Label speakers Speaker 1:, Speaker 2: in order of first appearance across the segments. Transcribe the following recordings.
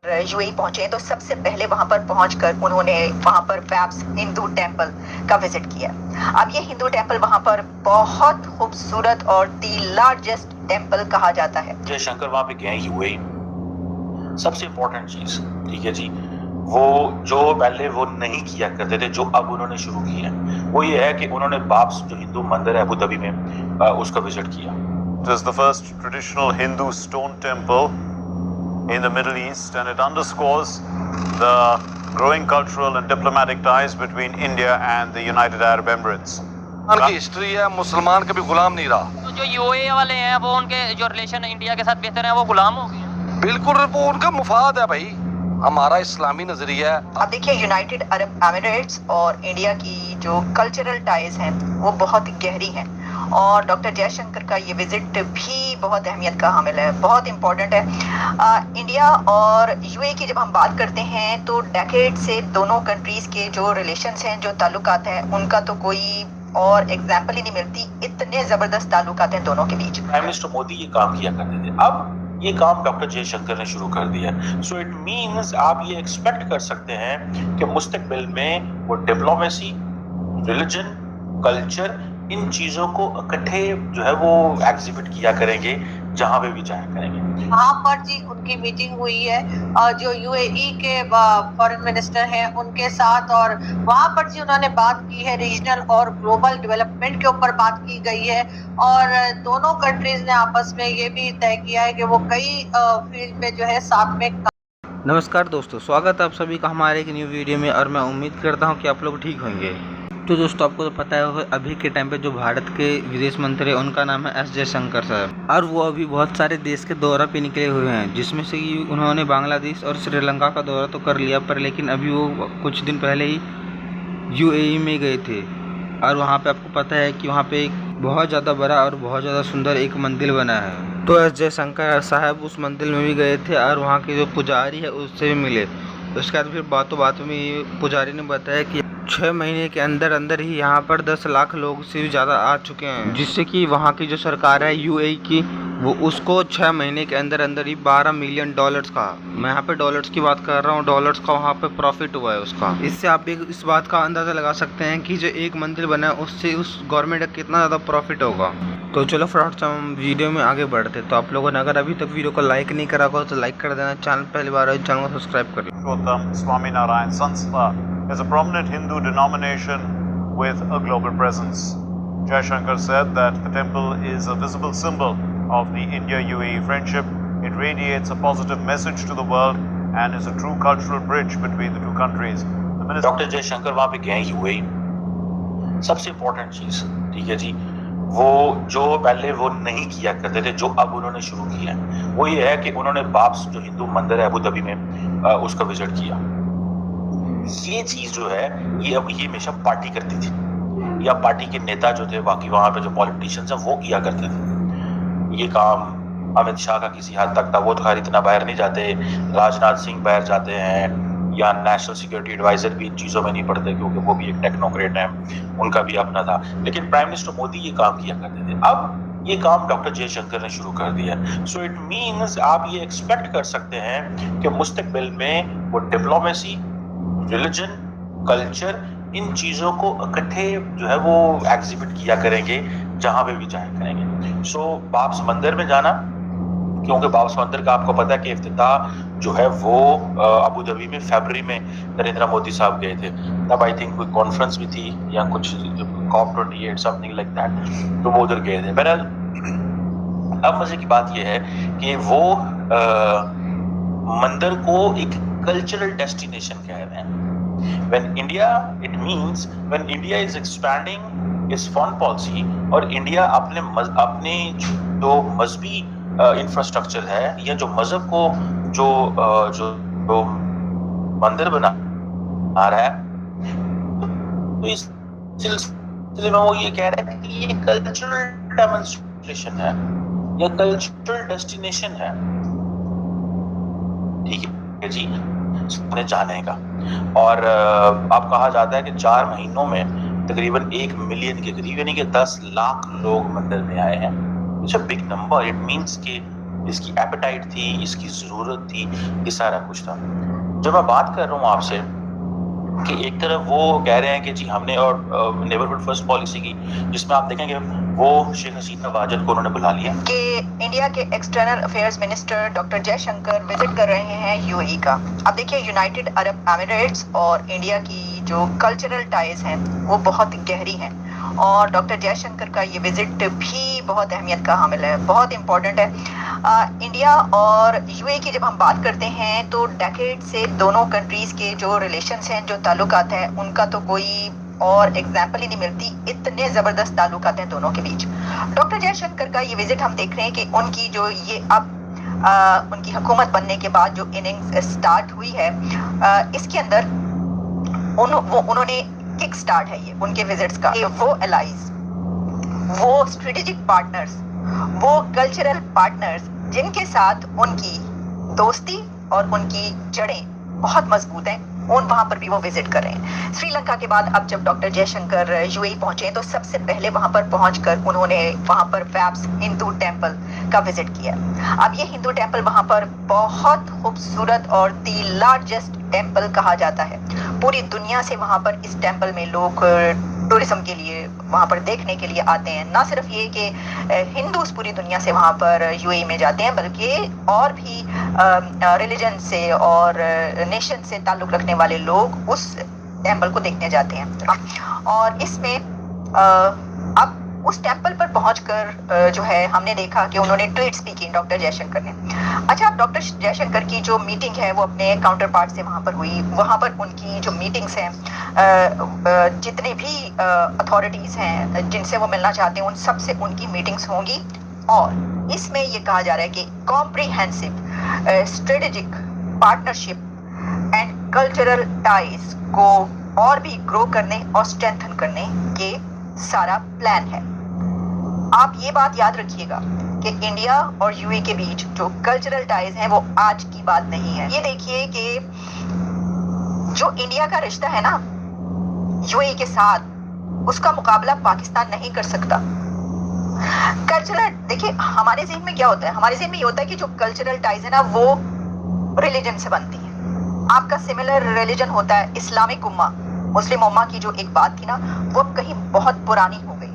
Speaker 1: UAE पहुंचे तो सबसे पहले वहां पर पहुंचकर उन्होंने वहां पर वैप्स हिंदू टेंपल का विजिट किया। अब ये हिंदू टेंपल वहां पर बहुत खूबसूरत और दी लार्जेस्ट टेंपल कहा जाता है।
Speaker 2: जयशंकर वहां पे गए यूएई, सबसे इंपॉर्टेंट चीज, ठीक है जी, वो जो पहले वो नहीं किया करते थे, जो अब उन्होंने शुरू किया है, वो ये है कि उन्होंने बाब्स जो हिंदू मंदिर है अबू धाबी में उसका विजिट किया।
Speaker 3: It is the first traditional Hindu stone temple in the Middle East, and it underscores the growing cultural and diplomatic ties between India and the United Arab Emirates.
Speaker 4: की history है, मुसलमान कभी गुलाम नहीं रहा।
Speaker 5: तो जो यूएई वाले हैं वो उनके जो रिलेशन इंडिया के साथ बेहतर है वो गुलाम हो गए।
Speaker 4: बिल्कुल, वो उनका मुफाद है भाई, हमारा इस्लामी नजरिया है।
Speaker 1: अब देखिए यूनाइटेड अरब एमिरेट्स और इंडिया की जो कल्चरल टाइज हैं वो बहुत गहरी हैं, और डॉक्टर जयशंकर का ये विजिट भी बहुत अहमियत का हामिल है, बहुत इम्पोर्टेंट है। इंडिया और यूएई की जब हम बात करते हैं तो डेकेड से दोनों कंट्रीज़ के जो रिलेशंस हैं, जो ताल्लुकात हैं, उनका तो कोई और एग्जाम्पल ही नहीं मिलती, इतने ज़बरदस्त ताल्लुकात हैं दोनों के बीच।
Speaker 2: प्राइम मिनिस्टर मोदी ये काम किया करते थे, अब ये काम डॉक्टर जयशंकर ने शुरू कर दिया। सो इट मीन्स आप ये एक्सपेक्ट कर सकते हैं कि मुस्तकबिल में वो डिप्लोमेसी, रिलीजन, कल्चर, इन चीजों को इकट्ठे जो है वो एग्जिबिट किया करेंगे जहां पे भी जाया करेंगे।
Speaker 6: वहाँ पर जी उनकी मीटिंग हुई है और जो यूएई के फॉरेन मिनिस्टर हैं उनके साथ, और वहाँ पर जी उन्होंने बात की है रीजनल और ग्लोबल डेवलपमेंट के ऊपर बात की गई है, और दोनों कंट्रीज ने आपस में ये भी तय किया है कि वो कई फील्ड में जो है साथ में।
Speaker 7: नमस्कार दोस्तों, स्वागत है आप सभी का हमारे एक न्यू वीडियो में, और मैं उम्मीद करता हूं कि आप लोग ठीक होंगे। तो दोस्तों, आपको तो पता है अभी के टाइम पे जो भारत के विदेश मंत्री है उनका नाम है एस जयशंकर साहब, और वो अभी बहुत सारे देश के दौरा पे निकले हुए हैं, जिसमें से उन्होंने बांग्लादेश और श्रीलंका का दौरा तो कर लिया, पर लेकिन अभी वो कुछ दिन पहले ही यूएई में गए थे, और वहाँ पे आपको पता है कि वहाँ पे एक बहुत ज़्यादा बड़ा और बहुत ज़्यादा सुंदर एक मंदिर बना है। तो एस जयशंकर साहब उस मंदिर में भी गए थे, और वहाँ के जो पुजारी है उससे भी मिले। उसके बाद फिर बातों में पुजारी ने बताया कि 6 महीने के अंदर अंदर ही यहाँ पर 10 लाख लोग से भी ज़्यादा आ चुके हैं, जिससे कि वहाँ की जो सरकार है यूएई की, वो उसको 6 महीने के अंदर अंदर ही $12 मिलियन का, मैं यहाँ पे डॉलर्स की बात कर रहा हूँ, डॉलर्स का वहाँ पे प्रॉफिट हुआ है उसका। इससे आप इस बात का अंदाज़ा लगा सकते हैं कि जो एक मंदिर बना है उससे उस गवर्नमेंट का कितना ज़्यादा प्रॉफिट होगा। तो चलो फ्रेंड्स, हम वीडियो में आगे बढ़ते। तो आप लोगों ने अगर अभी तक वीडियो को लाइक नहीं करा होगा तो लाइक कर देना, चैनल पहली बार है चैनल को सब्सक्राइब कर लो।
Speaker 3: Purushottam Swaminarayan Sanstha is a prominent Hindu denomination with a global presence. Jayashankar said that the temple is a visible symbol of the India-UAE friendship. It radiates a positive message to the world and is a true cultural bridge between the two countries.
Speaker 2: Doctor Jaishankar वहां पे गए UAE, सबसे important चीज, ठीक है जी, वो जो पहले वो नहीं किया करते थे, जो अब उन्होंने शुरू किया है, वो ये है कि उन्होंने बाब्स जो हिंदू मंदिर है अबू धाबी में उसका विजिट किया। ये चीज जो है ये हमेशा पार्टी करती थी, या पार्टी के नेता जो थे, बाकी वहां पे जो पॉलिटिशियंस हैं वो किया करते थे। ये काम अमित शाह का किसी हद तक था, वो तो खैर इतना बाहर नहीं जाते, राजनाथ सिंह बाहर जाते हैं, या नेशनल सिक्योरिटी एडवाइजर भी इन चीज़ों में नहीं पड़ते क्योंकि वो भी एक टेक्नोक्रेट है, उनका भी अपना था। लेकिन प्राइम मिनिस्टर मोदी ये काम किया करते थे, अब ये काम डॉक्टर जयशंकर ने शुरू कर दिया। सो इट मीन्स आप ये एक्सपेक्ट कर सकते हैं कि मुस्तकबिल में वो डिप्लोमेसी, रिलीजन, कल्चर, इन चीज़ों को इकट्ठे जो है वो एग्जिबिट किया करेंगे जहाँ पे भी जाया करेंगे। सो बाब्स मंदिर में जाना, क्योंकि बाब्स मंदिर का आपको पता है कि इफ्तिताह जो है वो अबू धाबी में फरवरी में नरेंद्र मोदी साहब गए थे, तब आई थिंक कोई कॉन्फ्रेंस भी थी या कुछ COP28 समथिंग लाइक दैट, तो वो उधर गए थे। बहरहाल अब मजे की बात यह है कि वो मंदिर को एक कल्चरल डेस्टिनेशन कह रहे हैं। When India, it means when India is expanding its foreign policy, और इंडिया अपने जो मजहबी इंफ्रास्ट्रक्चर है या जो मजहब को जो मंदिर बना आ रहा है, तो इस सिलसिले में वो ये कह रहे हैं कि ये कल्चरल डेमोन्स्ट्रेशन है या कल्चरल डेस्टिनेशन है, ठीक है जी, जाने का। और अब कहा जाता है कि 4 महीनों में तकरीबन 1 मिलियन के करीब, यानी कि 10 लाख लोग मंदिर में आए हैं। It's a big number. It means कि اس کی ایپیٹائٹ تھی، اس کی ضرورت تھی، یہ سارا کچھ تھا. جو میں بات کر رہا ہوں آپ سے کہ ایک طرف وہ کہہ رہے ہیں کہ جی ہم نے اور نیبرہڈ فرسٹ پالیسی کی، جس میں آپ دیکھیں کہ وہ شیخ حسینہ واجد کو انہوں نے بلا لیا
Speaker 1: کہ انڈیا کے external affairs minister doctor J Shankar visit کر رہے ہیں یو اے ای کا. اب دیکھیے یونائٹڈ عرب ایمریٹس اور انڈیا کی جو کلچرل ٹائز ہیں وہ بہت گہری ہیں، اور ڈاکٹر جے شنکر کا یہ وزٹ بھی بہت اہمیت کا حامل ہے، بہت امپورٹنٹ ہے. انڈیا اور یو اے کی جب ہم بات کرتے ہیں تو ڈیکیڈ سے دونوں کنٹریز کے جو ریلیشنز ہیں، جو تعلقات ہیں، ان کا تو کوئی اور ایگزامپل ہی نہیں ملتی، اتنے زبردست تعلقات ہیں دونوں کے بیچ. ڈاکٹر جے شنکر کا یہ وزٹ ہم دیکھ رہے ہیں کہ ان کی جو یہ اب ان کی حکومت بننے کے بعد جو اننگز سٹارٹ ہوئی ہے، اس کے اندر انہوں نے کک سٹارٹ ہے یہ ان کے وزٹس کا، وہ الائز، وہ اسٹریٹجک پارٹنرز، وہ کلچرل پارٹنرز جن کے ساتھ ان کی دوستی اور ان کی جڑیں بہت مضبوط ہیں، وہاں پر بھی وہ وزٹ کر رہے ہیں. سری لنکا کے بعد اب جب ڈاکٹر جے شنکر یو اے ای پہنچے تو سب سے پہلے وہاں پر پہنچ کر انہوں نے وہاں پر ویپس ہندو ٹیمپل کا وزٹ کیا. اب یہ ہندو ٹیمپل وہاں پر بہت خوبصورت اور دی لارجسٹ ٹیمپل کہا جاتا ہے. پوری دنیا سے وہاں پر اس ٹیمپل میں لوگ ٹورزم کے لیے وہاں پر دیکھنے کے لیے آتے ہیں. نہ صرف یہ کہ ہندوز پوری دنیا سے وہاں پر یو اے ای میں جاتے ہیں، بلکہ اور بھی ریلیجن سے اور نیشن سے تعلق رکھنے والے لوگ اس ٹیمپل کو دیکھنے جاتے ہیں. اور اس میں اب اس ٹیمپل پر پہنچ کر جو ہے ہم نے دیکھا کہ انہوں نے ٹویٹس بھی کی ڈاکٹر جے شنکر نے. اچھا، ڈاکٹر جے شنکر کی جو میٹنگ ہے وہ اپنے کاؤنٹر پارٹ سے وہاں پر ہوئی. وہاں پر ان کی جو میٹنگز ہیں، جتنے بھی اتھارٹیز ہیں جن سے وہ ملنا چاہتے ہیں ان سب سے ان کی میٹنگز ہوں گی. اور اس میں یہ کہا جا رہا ہے کہ comprehensive strategic partnership and cultural ties کو اور بھی گرو کرنے اور اسٹرینتھن کرنے کے سارا پلان ہے. آپ یہ بات یاد رکھیے گا کہ انڈیا اور یو اے کے بیچ جو کلچرل ٹائز ہیں وہ آج کی بات نہیں ہے. یہ دیکھیے کہ جو انڈیا کا رشتہ ہے نا یو اے کے ساتھ، اس کا مقابلہ پاکستان نہیں کر سکتا. کلچرل دیکھیے ہمارے ذہن میں کیا ہوتا ہے، ہمارے ذہن میں یہ ہوتا ہے کہ جو کلچرل ٹائز ہے نا وہ ریلیجن سے بنتی ہیں. آپ کا سملر ریلیجن ہوتا ہے اسلامک امہ، مسلم امہ کی جو ایک بات تھی نا وہ کہیں بہت پرانی ہو گئی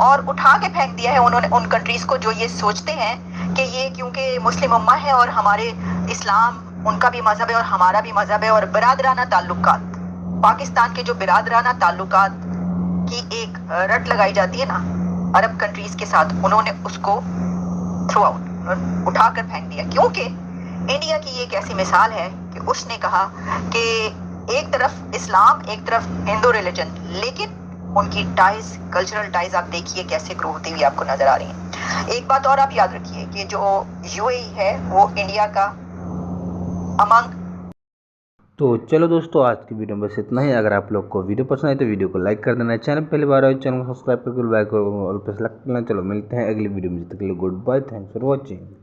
Speaker 1: اور اٹھا کے پھینک دیا ہے انہوں نے ان کنٹریز کو جو یہ سوچتے ہیں کہ یہ کیونکہ مسلم امہ ہے اور ہمارے اسلام ان کا بھی مذہب ہے اور ہمارا بھی مذہب ہے، اور برادرانہ تعلقات، پاکستان کے جو برادرانہ تعلقات کی ایک رٹ لگائی جاتی ہے نا عرب کنٹریز کے ساتھ، انہوں نے اس کو تھرو آؤٹ اٹھا کر پھینک دیا. کیونکہ انڈیا کی ایک ایسی مثال ہے کہ اس نے کہا کہ ایک طرف اسلام، ایک طرف ہندو ریلیجن، لیکن ان کی ٹائز، کلچرل ٹائز آپ دیکھیے کیسے گرو ہوتی ہوئی آپ کو نظر آ رہی ہیں. ایک بات اور آپ یاد رکھیے کہ جو یو اے ای ہے وہ انڈیا کا امنگ.
Speaker 7: تو چلو دوستو، آج کی ویڈیو میں بس اتنا ہی. اگر آپ لوگ کو ویڈیو پسند آئے تو ویڈیو کو لائک کر دینا. چینل پہلی بار آئے چینل کو سبسکرائب کر کے بیل آئیکن کو آل پہ سلیکٹ کرنا. چلو ملتے ہیں اگلی ویڈیو میں، جب تک کے لیے good bye, thanks for watching.